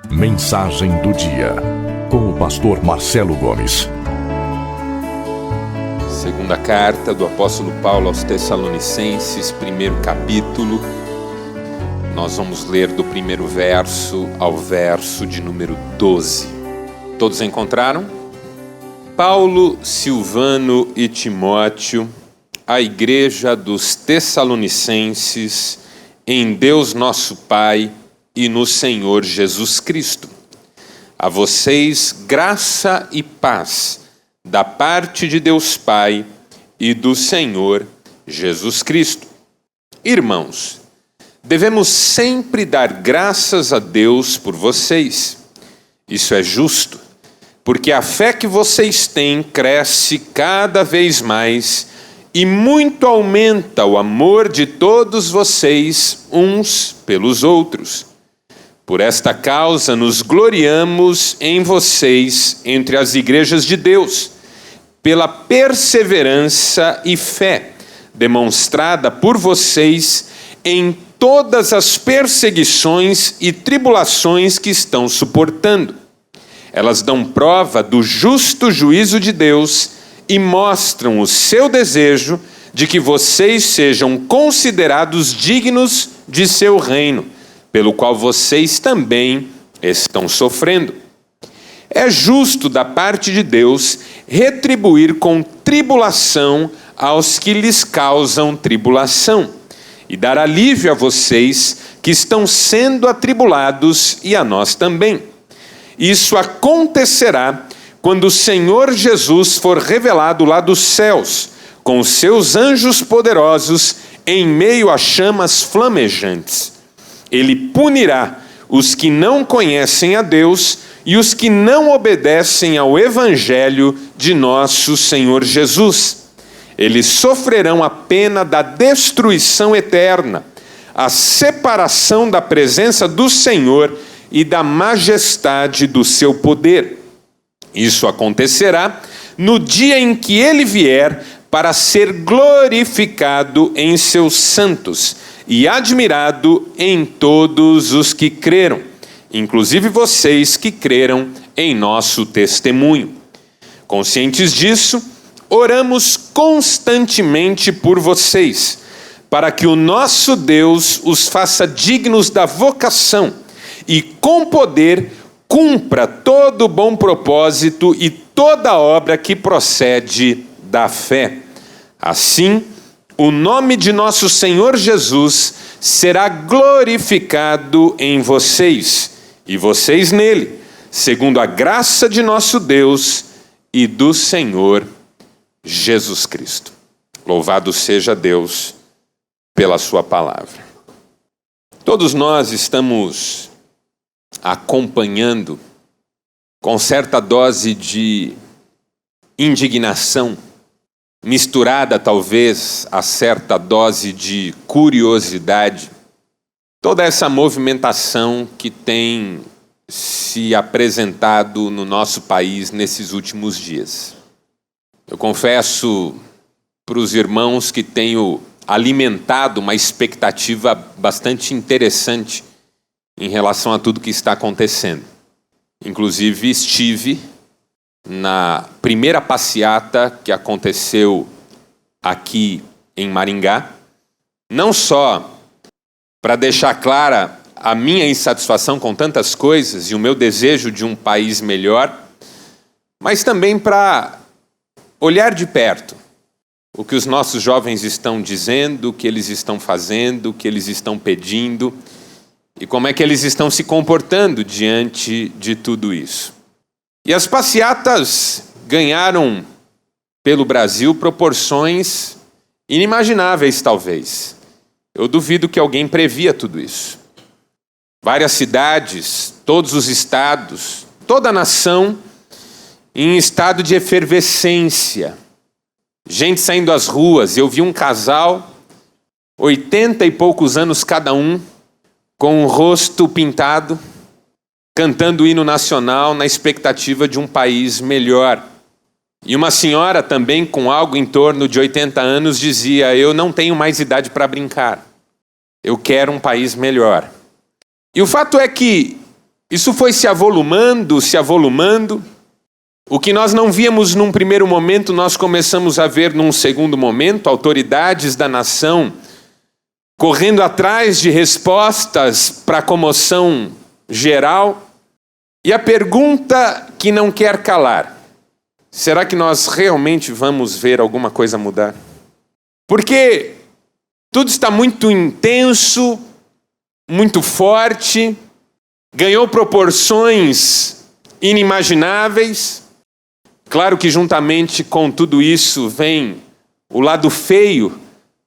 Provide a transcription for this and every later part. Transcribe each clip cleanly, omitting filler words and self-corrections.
Mensagem do dia, com o pastor Marcelo Gomes. Segunda carta do apóstolo Paulo aos Tessalonicenses, primeiro capítulo. Nós vamos ler do primeiro verso ao verso de número 12. Todos encontraram? Paulo, Silvano e Timóteo, a igreja dos Tessalonicenses, em Deus nosso Pai e no Senhor Jesus Cristo. A vocês graça e paz da parte de Deus Pai e do Senhor Jesus Cristo. Irmãos, devemos sempre dar graças a Deus por vocês. Isso é justo, porque a fé que vocês têm cresce cada vez mais e muito aumenta o amor de todos vocês uns pelos outros. Por esta causa nos gloriamos em vocês entre as igrejas de Deus, pela perseverança e fé demonstrada por vocês em todas as perseguições e tribulações que estão suportando. Elas dão prova do justo juízo de Deus e mostram o seu desejo de que vocês sejam considerados dignos de seu reino, pelo qual vocês também estão sofrendo. É justo da parte de Deus retribuir com tribulação aos que lhes causam tribulação, e dar alívio a vocês que estão sendo atribulados e a nós também. Isso acontecerá quando o Senhor Jesus for revelado lá dos céus, com os seus anjos poderosos em meio a chamas flamejantes. Ele punirá os que não conhecem a Deus e os que não obedecem ao Evangelho de nosso Senhor Jesus. Eles sofrerão a pena da destruição eterna, a separação da presença do Senhor e da majestade do seu poder. Isso acontecerá no dia em que ele vier para ser glorificado em seus santos e admirado em todos os que creram, inclusive vocês que creram em nosso testemunho. Conscientes disso, oramos constantemente por vocês, para que o nosso Deus os faça dignos da vocação e com poder cumpra todo o bom propósito e toda obra que procede da fé. Assim, o nome de nosso Senhor Jesus será glorificado em vocês, e vocês nele, segundo a graça de nosso Deus e do Senhor Jesus Cristo. Louvado seja Deus pela sua palavra. Todos nós estamos acompanhando com certa dose de indignação, misturada talvez a certa dose de curiosidade, toda essa movimentação que tem se apresentado no nosso país nesses últimos dias. Eu confesso para os irmãos que tenho alimentado uma expectativa bastante interessante em relação a tudo que está acontecendo. Inclusive estive na primeira passeata que aconteceu aqui em Maringá, não só para deixar clara a minha insatisfação com tantas coisas e o meu desejo de um país melhor, mas também para olhar de perto o que os nossos jovens estão dizendo, o que eles estão fazendo, o que eles estão pedindo e como é que eles estão se comportando diante de tudo isso. E as passeatas ganharam pelo Brasil proporções inimagináveis, talvez. Eu duvido que alguém previa tudo isso. Várias cidades, todos os estados, toda a nação em estado de efervescência. Gente saindo às ruas. Eu vi um casal, 80 e poucos anos cada um, com o rosto pintado, cantando o hino nacional na expectativa de um país melhor. E uma senhora também com algo em torno de 80 anos dizia: eu não tenho mais idade para brincar. Eu quero um país melhor. E o fato é que Isso foi se avolumando. O que nós não víamos num primeiro momento, nós começamos a ver num segundo momento, autoridades da nação correndo atrás de respostas para a comoção geral. E a pergunta que não quer calar: será que nós realmente vamos ver alguma coisa mudar? Porque tudo está muito intenso, muito forte, ganhou proporções inimagináveis. Claro que juntamente com tudo isso vem o lado feio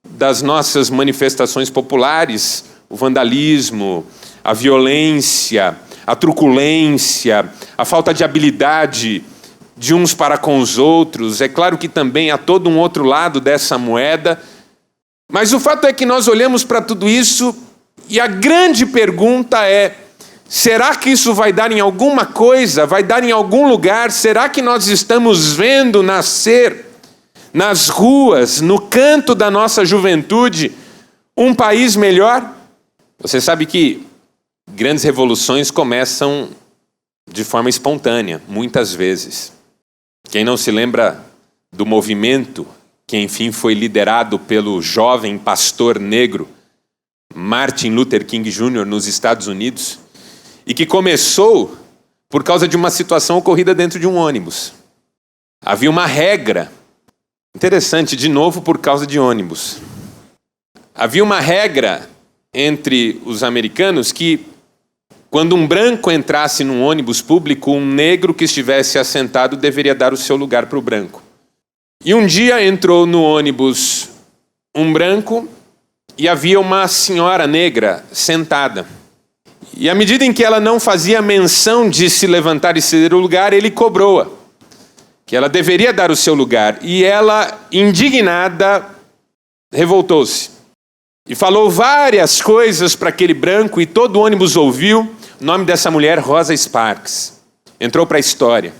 das nossas manifestações populares, o vandalismo, a violência, a truculência, a falta de habilidade de uns para com os outros. É claro que também há todo um outro lado dessa moeda, mas o fato é que nós olhamos para tudo isso e a grande pergunta é: será que isso vai dar em alguma coisa? Vai dar em algum lugar? Será que nós estamos vendo nascer nas ruas, no canto da nossa juventude, um país melhor? Você sabe que grandes revoluções começam de forma espontânea, muitas vezes. Quem não se lembra do movimento que, enfim, foi liderado pelo jovem pastor negro Martin Luther King Jr. nos Estados Unidos, e que começou por causa de uma situação ocorrida dentro de um ônibus. Havia uma regra, interessante, de novo por causa de ônibus. Havia uma regra entre os americanos que, quando um branco entrasse num ônibus público, um negro que estivesse assentado deveria dar o seu lugar para o branco. E um dia entrou no ônibus um branco e havia uma senhora negra sentada. E à medida em que ela não fazia menção de se levantar e ceder o lugar, ele cobrou-a, que ela deveria dar o seu lugar. E ela, indignada, revoltou-se e falou várias coisas para aquele branco, e todo o ônibus ouviu. O nome dessa mulher, Rosa Sparks, entrou para a história.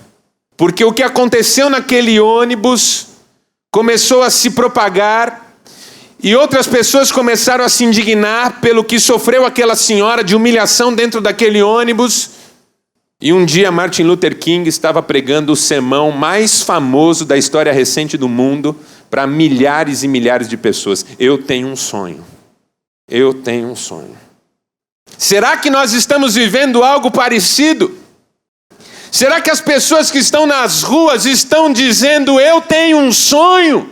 Porque o que aconteceu naquele ônibus começou a se propagar, e outras pessoas começaram a se indignar pelo que sofreu aquela senhora de humilhação dentro daquele ônibus. E um dia Martin Luther King estava pregando o sermão mais famoso da história recente do mundo para milhares e milhares de pessoas. Eu tenho um sonho. Eu tenho um sonho. Será que nós estamos vivendo algo parecido? Será que as pessoas que estão nas ruas estão dizendo: eu tenho um sonho?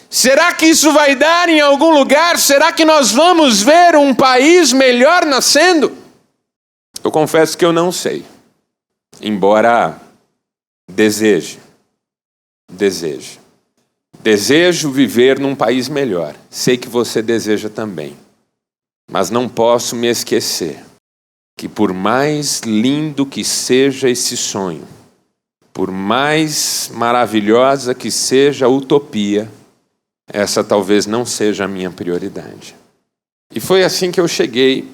Será que isso vai dar em algum lugar? Será que nós vamos ver um país melhor nascendo? Eu confesso que eu não sei, embora deseje. Desejo viver num país melhor. Sei que você deseja também. Mas não posso me esquecer que, por mais lindo que seja esse sonho, por mais maravilhosa que seja a utopia, essa talvez não seja a minha prioridade. E foi assim que eu cheguei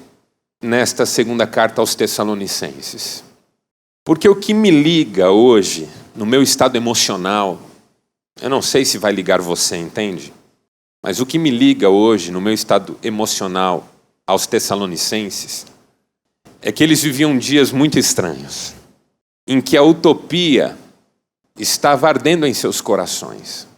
nesta segunda carta aos Tessalonicenses. Porque o que me liga hoje, no meu estado emocional, eu não sei se vai ligar você, entende? Mas o que me liga hoje, no meu estado emocional, aos Tessalonicenses, é que eles viviam dias muito estranhos, em que a utopia estava ardendo em seus corações.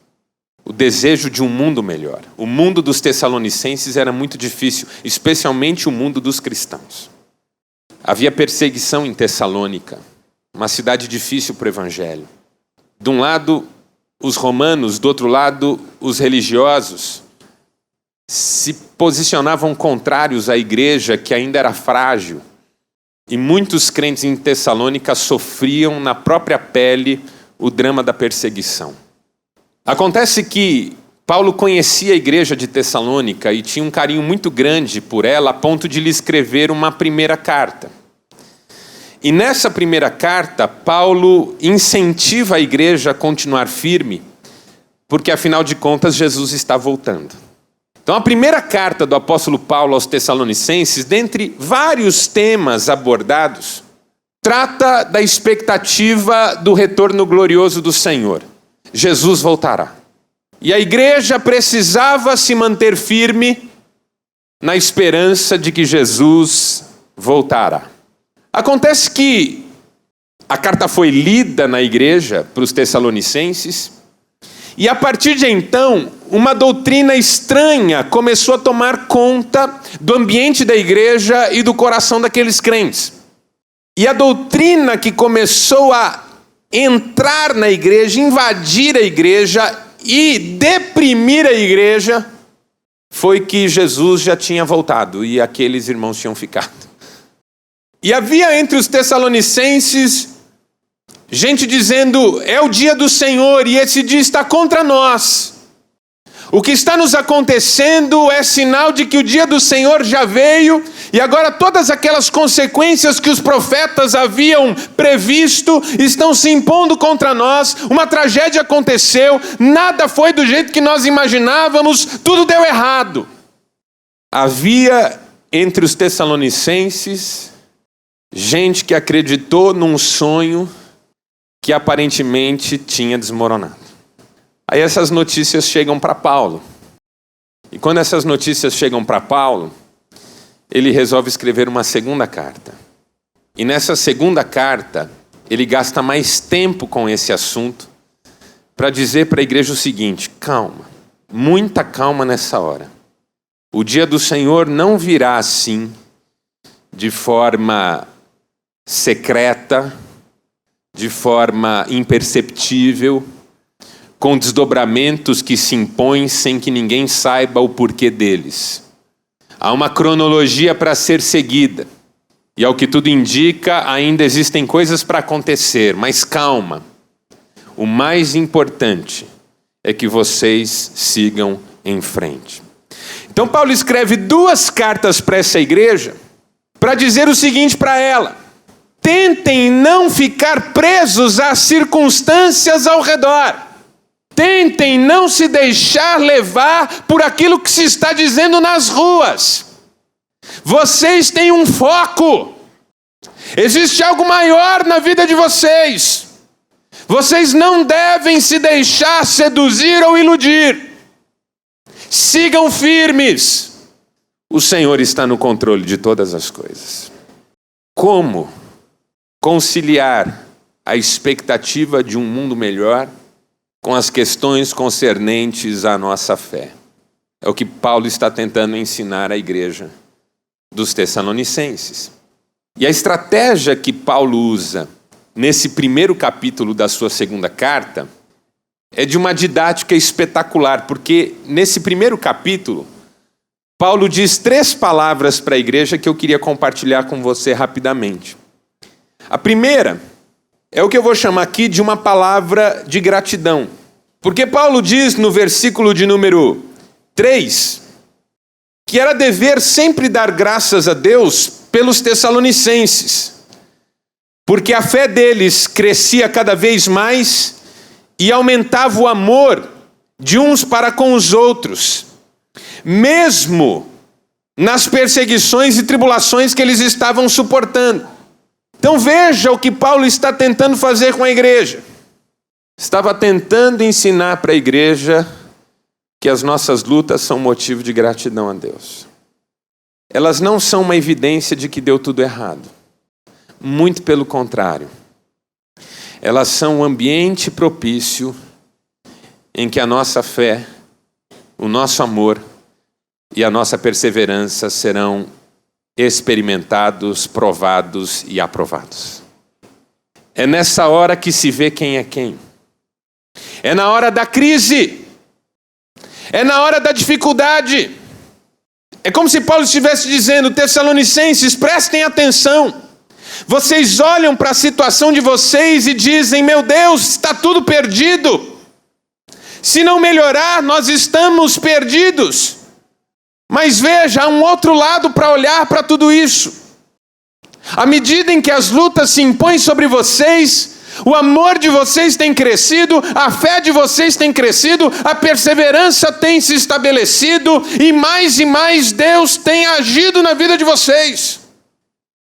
O desejo de um mundo melhor. O mundo dos Tessalonicenses era muito difícil, especialmente o mundo dos cristãos. Havia perseguição em Tessalônica, uma cidade difícil para o evangelho. De um lado, os romanos, do outro lado, os religiosos, se posicionavam contrários à igreja, que ainda era frágil. E muitos crentes em Tessalônica sofriam na própria pele o drama da perseguição. Acontece que Paulo conhecia a igreja de Tessalônica e tinha um carinho muito grande por ela, a ponto de lhe escrever uma primeira carta. E nessa primeira carta, Paulo incentiva a igreja a continuar firme, porque afinal de contas Jesus está voltando. Então a primeira carta do apóstolo Paulo aos Tessalonicenses, dentre vários temas abordados, trata da expectativa do retorno glorioso do Senhor. Jesus voltará. E a igreja precisava se manter firme na esperança de que Jesus voltará. Acontece que a carta foi lida na igreja para os Tessalonicenses, e a partir de então, uma doutrina estranha começou a tomar conta do ambiente da igreja e do coração daqueles crentes. E a doutrina que começou a entrar na igreja, invadir a igreja e deprimir a igreja, foi que Jesus já tinha voltado e aqueles irmãos tinham ficado. E havia entre os Tessalonicenses gente dizendo: é o dia do Senhor e esse dia está contra nós. O que está nos acontecendo é sinal de que o dia do Senhor já veio e agora todas aquelas consequências que os profetas haviam previsto estão se impondo contra nós. Uma tragédia aconteceu, nada foi do jeito que nós imaginávamos, tudo deu errado. Havia entre os Tessalonicenses gente que acreditou num sonho que aparentemente tinha desmoronado. Aí essas notícias chegam para Paulo. E quando essas notícias chegam para Paulo, ele resolve escrever uma segunda carta. E nessa segunda carta, ele gasta mais tempo com esse assunto para dizer para a igreja o seguinte: calma, muita calma nessa hora. O dia do Senhor não virá assim, de forma secreta, de forma imperceptível, com desdobramentos que se impõem sem que ninguém saiba o porquê deles. Há uma cronologia para ser seguida. E ao que tudo indica, ainda existem coisas para acontecer. Mas calma. O mais importante é que vocês sigam em frente. Então Paulo escreve 2 cartas para essa igreja para dizer o seguinte para ela: tentem não ficar presos às circunstâncias ao redor. Tentem não se deixar levar por aquilo que se está dizendo nas ruas. Vocês têm um foco. Existe algo maior na vida de vocês. Vocês não devem se deixar seduzir ou iludir. Sigam firmes. O Senhor está no controle de todas as coisas. Como conciliar a expectativa de um mundo melhor com as questões concernentes à nossa fé? É o que Paulo está tentando ensinar à igreja dos Tessalonicenses. E a estratégia que Paulo usa nesse primeiro capítulo da sua segunda carta é de uma didática espetacular, porque nesse primeiro capítulo, Paulo diz 3 palavras para a igreja que eu queria compartilhar com você rapidamente. A primeira é o que eu vou chamar aqui de uma palavra de gratidão. Porque Paulo diz no versículo de número 3 que era dever sempre dar graças a Deus pelos Tessalonicenses, porque a fé deles crescia cada vez mais e aumentava o amor de uns para com os outros, mesmo nas perseguições e tribulações que eles estavam suportando. Então veja o que Paulo está tentando fazer com a igreja. Estava tentando ensinar para a igreja que as nossas lutas são motivo de gratidão a Deus. Elas não são uma evidência de que deu tudo errado. Muito pelo contrário. Elas são um ambiente propício em que a nossa fé, o nosso amor e a nossa perseverança serão experimentados, provados e aprovados. É nessa hora que se vê quem é quem. É na hora da crise. É na hora da dificuldade. É como se Paulo estivesse dizendo: Tessalonicenses, prestem atenção. Vocês olham para a situação de vocês e dizem: meu Deus, está tudo perdido. Se não melhorar, nós estamos perdidos. Mas veja, há um outro lado para olhar para tudo isso. À medida em que as lutas se impõem sobre vocês, o amor de vocês tem crescido, a fé de vocês tem crescido, a perseverança tem se estabelecido e mais Deus tem agido na vida de vocês.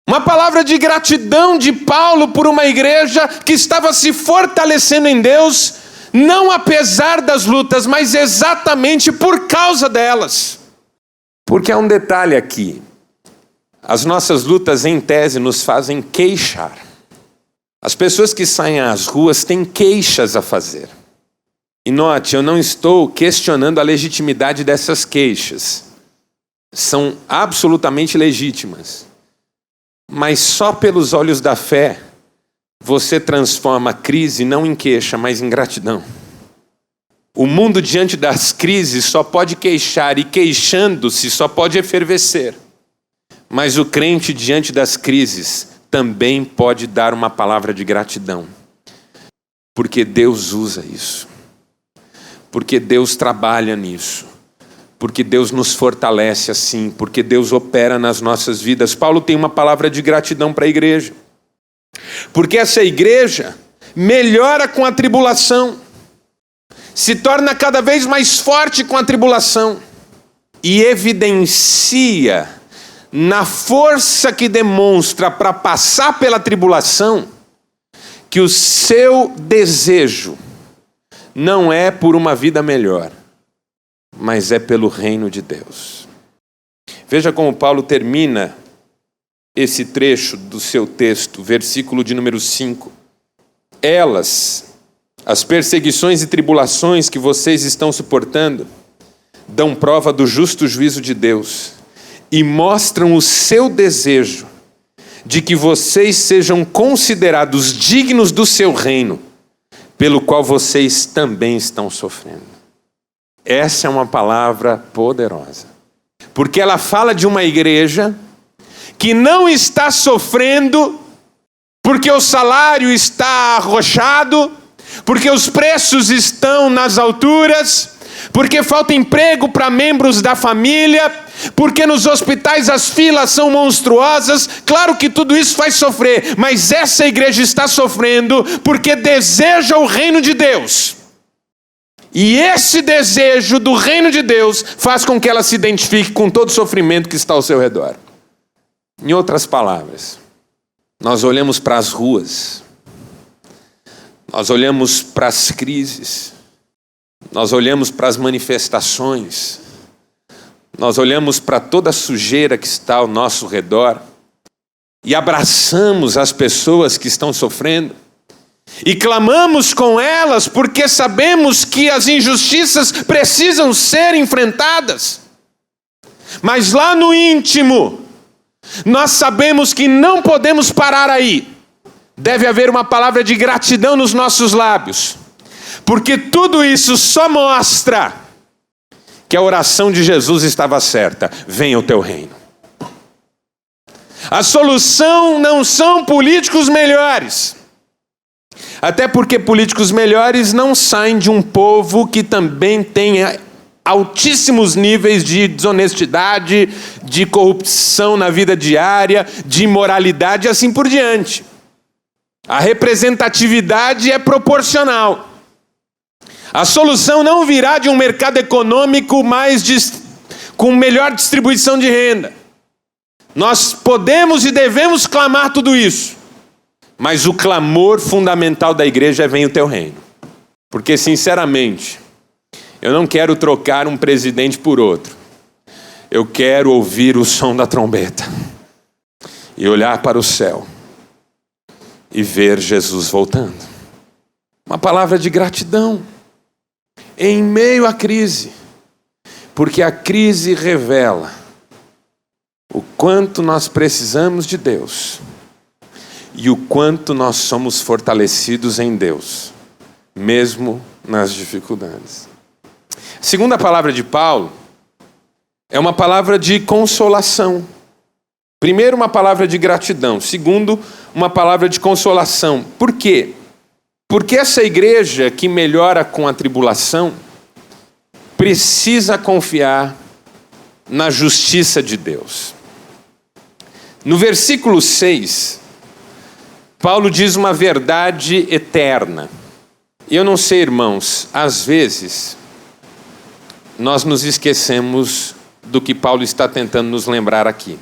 Uma palavra de gratidão de Paulo por uma igreja que estava se fortalecendo em Deus, não apesar das lutas, mas exatamente por causa delas. Porque há um detalhe aqui. As nossas lutas, em tese, nos fazem queixar. As pessoas que saem às ruas têm queixas a fazer. E note, eu não estou questionando a legitimidade dessas queixas. São absolutamente legítimas. Mas só pelos olhos da fé, você transforma a crise não em queixa, mas em gratidão. O mundo diante das crises só pode queixar, e queixando-se só pode efervescer. Mas o crente diante das crises também pode dar uma palavra de gratidão. Porque Deus usa isso. Porque Deus trabalha nisso. Porque Deus nos fortalece assim. Porque Deus opera nas nossas vidas. Paulo tem uma palavra de gratidão para a igreja. Porque essa igreja melhora com a tribulação. Se torna cada vez mais forte com a tribulação. E evidencia na força que demonstra para passar pela tribulação, que o seu desejo não é por uma vida melhor, mas é pelo reino de Deus. Veja como Paulo termina esse trecho do seu texto, versículo de número 5. Elas, as perseguições e tribulações que vocês estão suportando, dão prova do justo juízo de Deus e mostram o seu desejo de que vocês sejam considerados dignos do seu reino, pelo qual vocês também estão sofrendo. Essa é uma palavra poderosa, porque ela fala de uma igreja que não está sofrendo porque o salário está arrochado, porque os preços estão nas alturas, porque falta emprego para membros da família, porque nos hospitais as filas são monstruosas. Claro que tudo isso faz sofrer, mas essa igreja está sofrendo porque deseja o reino de Deus. E esse desejo do reino de Deus faz com que ela se identifique com todo o sofrimento que está ao seu redor. Em outras palavras, nós olhamos para as ruas, nós olhamos para as crises, nós olhamos para as manifestações, nós olhamos para toda a sujeira que está ao nosso redor e abraçamos as pessoas que estão sofrendo e clamamos com elas porque sabemos que as injustiças precisam ser enfrentadas. Mas lá no íntimo, nós sabemos que não podemos parar aí. Deve haver uma palavra de gratidão nos nossos lábios, porque tudo isso só mostra que a oração de Jesus estava certa. Venha o teu reino. A solução não são políticos melhores. Até porque políticos melhores não saem de um povo que também tem altíssimos níveis de desonestidade, de corrupção na vida diária, de imoralidade e assim por diante. A representatividade é proporcional. A solução não virá de um mercado econômico com melhor distribuição de renda. Nós podemos e devemos clamar tudo isso. Mas o clamor fundamental da igreja é: venha o teu reino. Porque, sinceramente, eu não quero trocar um presidente por outro. Eu quero ouvir o som da trombeta e olhar para o céu e ver Jesus voltando. Uma palavra de gratidão em meio à crise, porque a crise revela o quanto nós precisamos de Deus e o quanto nós somos fortalecidos em Deus, mesmo nas dificuldades. A segunda palavra de Paulo é uma palavra de consolação. Primeiro, uma palavra de gratidão. Segundo, uma palavra de consolação. Por quê? Porque essa igreja que melhora com a tribulação precisa confiar na justiça de Deus. No versículo 6, Paulo diz uma verdade eterna. E eu não sei, irmãos, às vezes nós nos esquecemos do que Paulo está tentando nos lembrar aqui.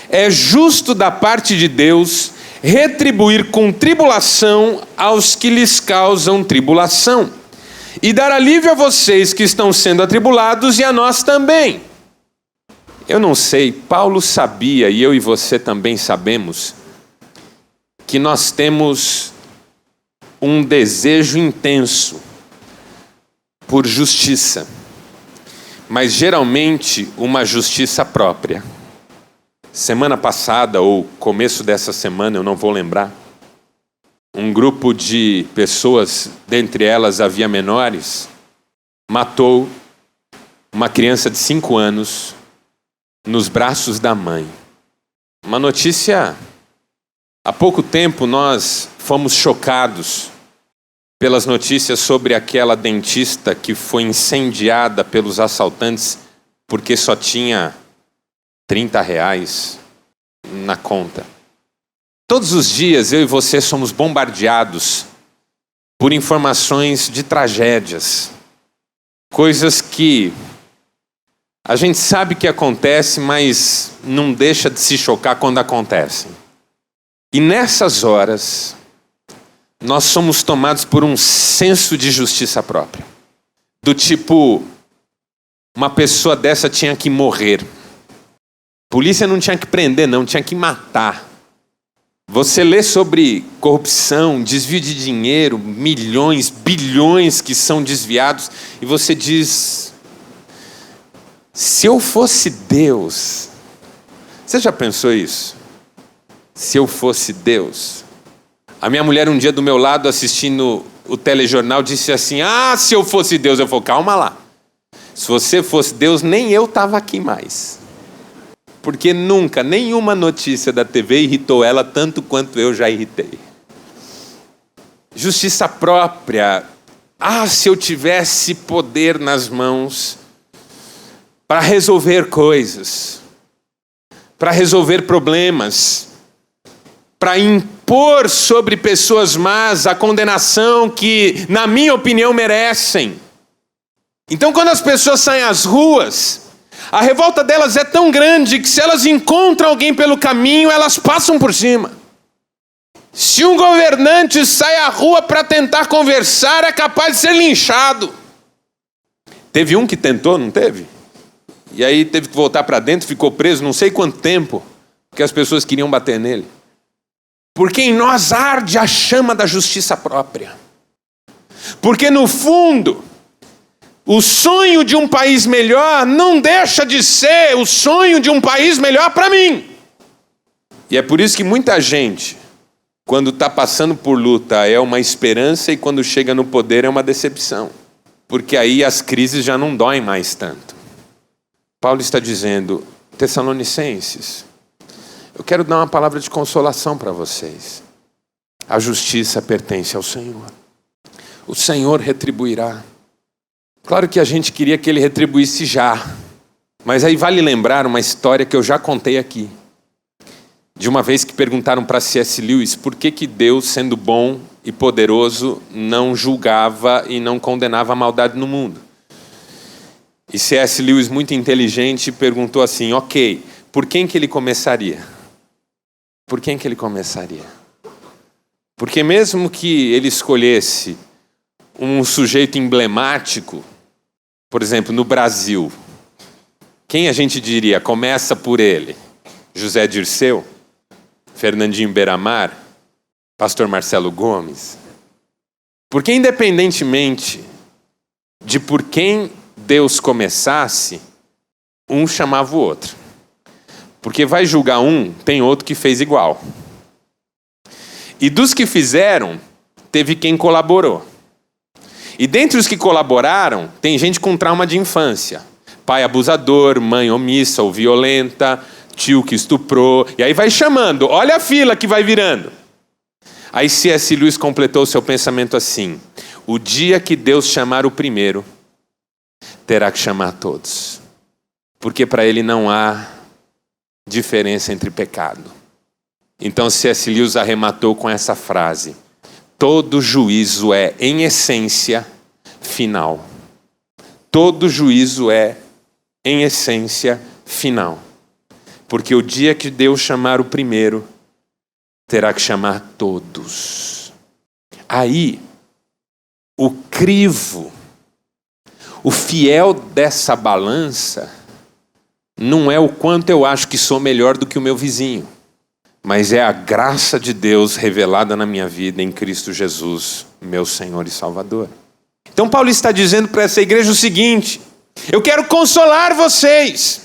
É justo da parte de Deus retribuir com tribulação aos que lhes causam tribulação, e dar alívio a vocês que estão sendo atribulados e a nós também. Eu não sei, Paulo sabia, e eu e você também sabemos, que nós temos um desejo intenso por justiça, mas geralmente uma justiça própria. Semana passada, ou começo dessa semana, eu não vou lembrar, um grupo de pessoas, dentre elas havia menores, matou uma criança de 5 anos nos braços da mãe. Uma notícia. Há pouco tempo nós fomos chocados pelas notícias sobre aquela dentista que foi incendiada pelos assaltantes porque só tinha R$30 na conta. Todos os dias eu e você somos bombardeados por informações de tragédias, coisas que a gente sabe que acontece, mas não deixa de se chocar quando acontecem. E nessas horas, nós somos tomados por um senso de justiça própria. Do tipo, uma pessoa dessa tinha que morrer. Polícia não tinha que prender, não, tinha que matar. Você lê sobre corrupção, desvio de dinheiro, milhões, bilhões que são desviados, e você diz, se eu fosse Deus... Você já pensou isso? Se eu fosse Deus... A minha mulher um dia do meu lado assistindo o telejornal disse assim, se eu fosse Deus, eu falei, calma lá. Se você fosse Deus, nem eu estava aqui mais. Porque nunca, nenhuma notícia da TV irritou ela tanto quanto eu já irritei. Justiça própria. Se eu tivesse poder nas mãos para resolver coisas, para resolver problemas, para impor sobre pessoas más a condenação que, na minha opinião, merecem. Então, quando as pessoas saem às ruas, a revolta delas é tão grande que se elas encontram alguém pelo caminho, elas passam por cima. Se um governante sai à rua para tentar conversar, é capaz de ser linchado. Teve um que tentou, não teve? E aí teve que voltar para dentro, ficou preso não sei quanto tempo, porque as pessoas queriam bater nele. Porque em nós arde a chama da justiça própria. Porque no fundo, o sonho de um país melhor não deixa de ser o sonho de um país melhor para mim. E é por isso que muita gente, quando está passando por luta, é uma esperança e quando chega no poder é uma decepção. Porque aí as crises já não doem mais tanto. Paulo está dizendo, Tessalonicenses, eu quero dar uma palavra de consolação para vocês. A justiça pertence ao Senhor. O Senhor retribuirá. Claro que a gente queria que Ele retribuísse já. Mas aí vale lembrar uma história que eu já contei aqui. De uma vez que perguntaram para C.S. Lewis por que Deus, sendo bom e poderoso, não julgava e não condenava a maldade no mundo. E C.S. Lewis, muito inteligente, perguntou assim, ok, por quem que Ele começaria? Por quem que Ele começaria? Porque mesmo que Ele escolhesse um sujeito emblemático, por exemplo, no Brasil, quem a gente diria começa por ele? José Dirceu? Fernandinho Beiramar? Pastor Marcelo Gomes? Porque independentemente de por quem Deus começasse, um chamava o outro. Porque vai julgar um, tem outro que fez igual. E dos que fizeram, teve quem colaborou. E dentre os que colaboraram, tem gente com trauma de infância. Pai abusador, mãe omissa ou violenta, tio que estuprou. E aí vai chamando, olha a fila que vai virando. Aí C.S. Lewis completou seu pensamento assim. O dia que Deus chamar o primeiro, terá que chamar todos. Porque para Ele não há diferença entre pecado. Então C.S. Lewis arrematou com essa frase. Todo juízo é, em essência, final. Todo juízo é, em essência, final. Porque o dia que Deus chamar o primeiro, terá que chamar todos. Aí, o crivo, o fiel dessa balança, não é o quanto eu acho que sou melhor do que o meu vizinho, mas é a graça de Deus revelada na minha vida em Cristo Jesus, meu Senhor e Salvador. Então Paulo está dizendo para essa igreja o seguinte: eu quero consolar vocês.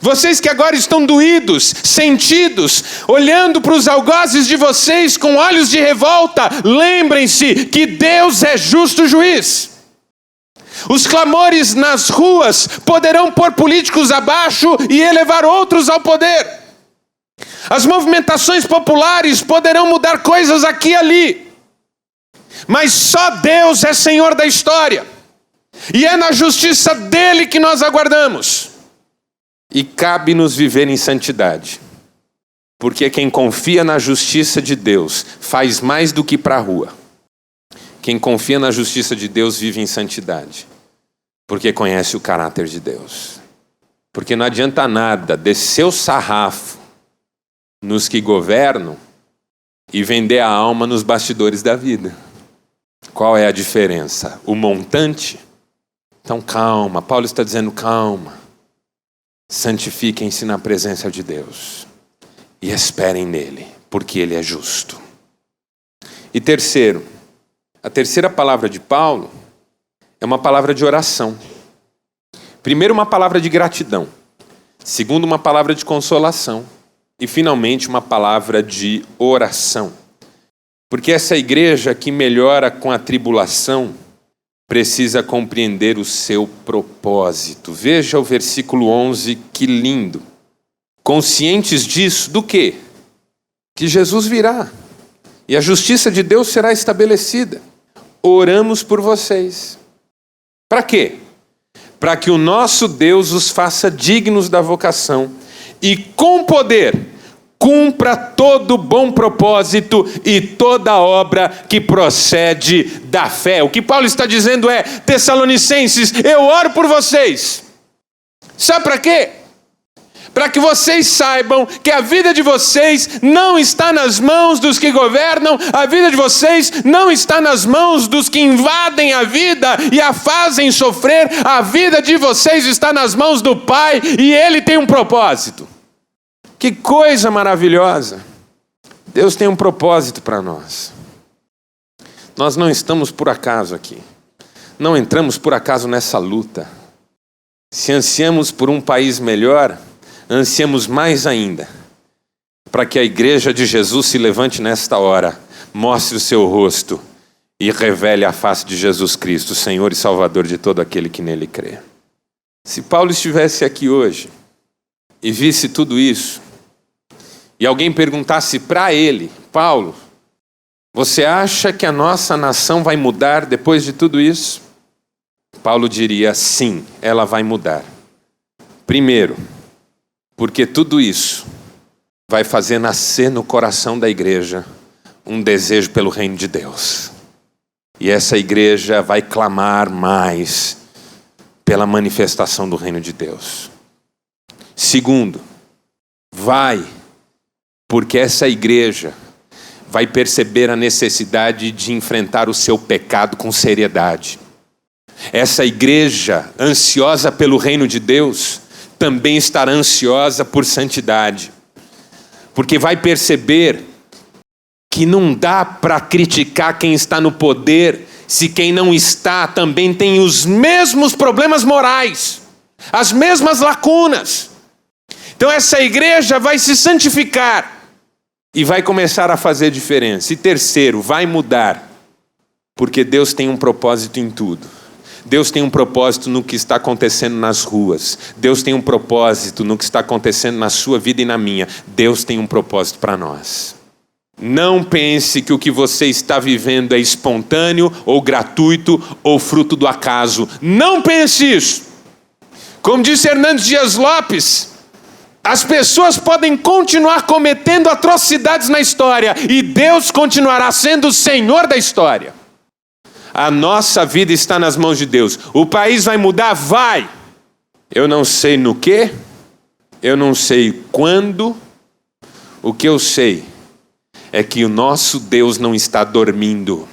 Vocês que agora estão doídos, sentidos, olhando para os algozes de vocês com olhos de revolta, lembrem-se que Deus é justo juiz. Os clamores nas ruas poderão pôr políticos abaixo e elevar outros ao poder. As movimentações populares poderão mudar coisas aqui e ali. Mas só Deus é Senhor da história. E é na justiça dele que nós aguardamos. E cabe-nos viver em santidade. Porque quem confia na justiça de Deus faz mais do que ir para a rua. Quem confia na justiça de Deus vive em santidade. Porque conhece o caráter de Deus. Porque não adianta nada descer o sarrafo nos que governam e vender a alma nos bastidores da vida. Qual é a diferença? O montante? Então calma, Paulo está dizendo calma. Santifiquem-se na presença de Deus e esperem nele, porque ele é justo. E terceiro, a terceira palavra de Paulo é uma palavra de oração. Primeiro, uma palavra de gratidão. Segundo, uma palavra de consolação. E finalmente, uma palavra de oração. Porque essa igreja que melhora com a tribulação precisa compreender o seu propósito. Veja o versículo 11, que lindo. Conscientes disso, do quê? Que Jesus virá e a justiça de Deus será estabelecida. Oramos por vocês. Para quê? Para que o nosso Deus os faça dignos da vocação e com poder cumpra todo bom propósito e toda obra que procede da fé. O que Paulo está dizendo é: Tessalonicenses, eu oro por vocês. Sabe para quê? Para que vocês saibam que a vida de vocês não está nas mãos dos que governam, a vida de vocês não está nas mãos dos que invadem a vida e a fazem sofrer, a vida de vocês está nas mãos do Pai e Ele tem um propósito. Que coisa maravilhosa! Deus tem um propósito para nós. Nós não estamos por acaso aqui. Não entramos por acaso nessa luta. Se ansiamos por um país melhor, ansiamos mais ainda para que a igreja de Jesus se levante nesta hora, mostre o seu rosto e revele a face de Jesus Cristo, Senhor e Salvador de todo aquele que nele crê. Se Paulo estivesse aqui hoje e visse tudo isso, e alguém perguntasse para ele: Paulo, você acha que a nossa nação vai mudar depois de tudo isso? Paulo diria: sim, ela vai mudar. Primeiro, porque tudo isso vai fazer nascer no coração da igreja um desejo pelo reino de Deus. E essa igreja vai clamar mais pela manifestação do reino de Deus. Segundo, porque essa igreja vai perceber a necessidade de enfrentar o seu pecado com seriedade. Essa igreja, ansiosa pelo reino de Deus, também estará ansiosa por santidade. Porque vai perceber que não dá para criticar quem está no poder, se quem não está também tem os mesmos problemas morais, as mesmas lacunas. Então essa igreja vai se santificar e vai começar a fazer diferença. E terceiro, vai mudar, porque Deus tem um propósito em tudo. Deus tem um propósito no que está acontecendo nas ruas. Deus tem um propósito no que está acontecendo na sua vida e na minha. Deus tem um propósito para nós. Não pense que o que você está vivendo é espontâneo, ou gratuito, ou fruto do acaso. Não pense isso. Como disse Hernandes Dias Lopes, as pessoas podem continuar cometendo atrocidades na história e Deus continuará sendo o Senhor da história. A nossa vida está nas mãos de Deus. O país vai mudar? Vai! Eu não sei no quê, eu não sei quando. O que eu sei é que o nosso Deus não está dormindo.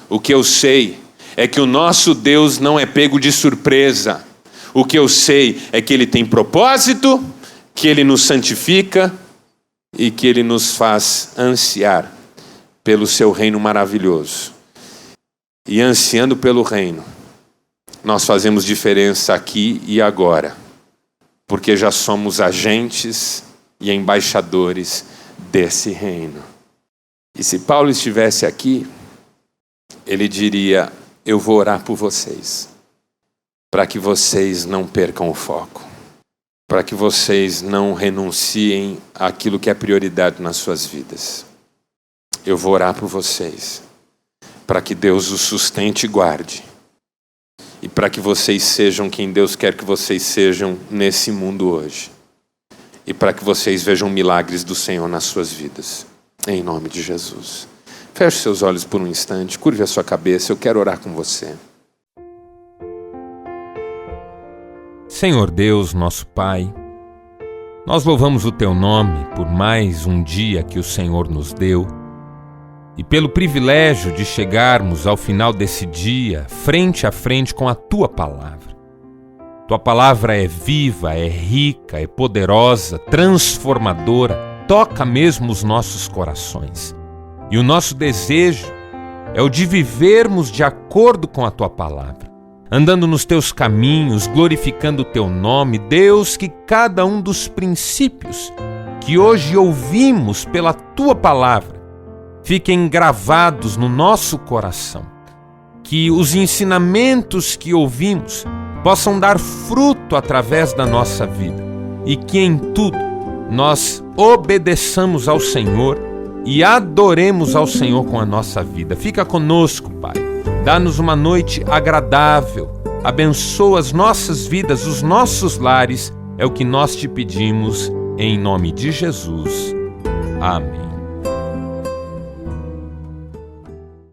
O que eu sei é que o nosso Deus não é pego de surpresa. O que eu sei é que Ele tem propósito, que Ele nos santifica e que Ele nos faz ansiar pelo seu reino maravilhoso. E ansiando pelo reino, nós fazemos diferença aqui e agora, porque já somos agentes e embaixadores desse reino. E se Paulo estivesse aqui, ele diria: eu vou orar por vocês, para que vocês não percam o foco, para que vocês não renunciem àquilo que é prioridade nas suas vidas. Eu vou orar por vocês, para que Deus os sustente e guarde, e para que vocês sejam quem Deus quer que vocês sejam nesse mundo hoje, e para que vocês vejam milagres do Senhor nas suas vidas, em nome de Jesus. Feche seus olhos por um instante, curve a sua cabeça, eu quero orar com você. Senhor Deus, nosso Pai, nós louvamos o Teu nome por mais um dia que o Senhor nos deu e pelo privilégio de chegarmos ao final desse dia frente a frente com a Tua Palavra. Tua Palavra é viva, é rica, é poderosa, transformadora, toca mesmo os nossos corações. E o nosso desejo é o de vivermos de acordo com a Tua Palavra, andando nos Teus caminhos, glorificando o Teu nome. Deus, que cada um dos princípios que hoje ouvimos pela Tua Palavra fiquem gravados no nosso coração. Que os ensinamentos que ouvimos possam dar fruto através da nossa vida. E que em tudo nós obedeçamos ao Senhor e adoremos ao Senhor com a nossa vida. Fica conosco, Pai. Dá-nos uma noite agradável. Abençoa as nossas vidas, os nossos lares. É o que nós te pedimos, em nome de Jesus. Amém.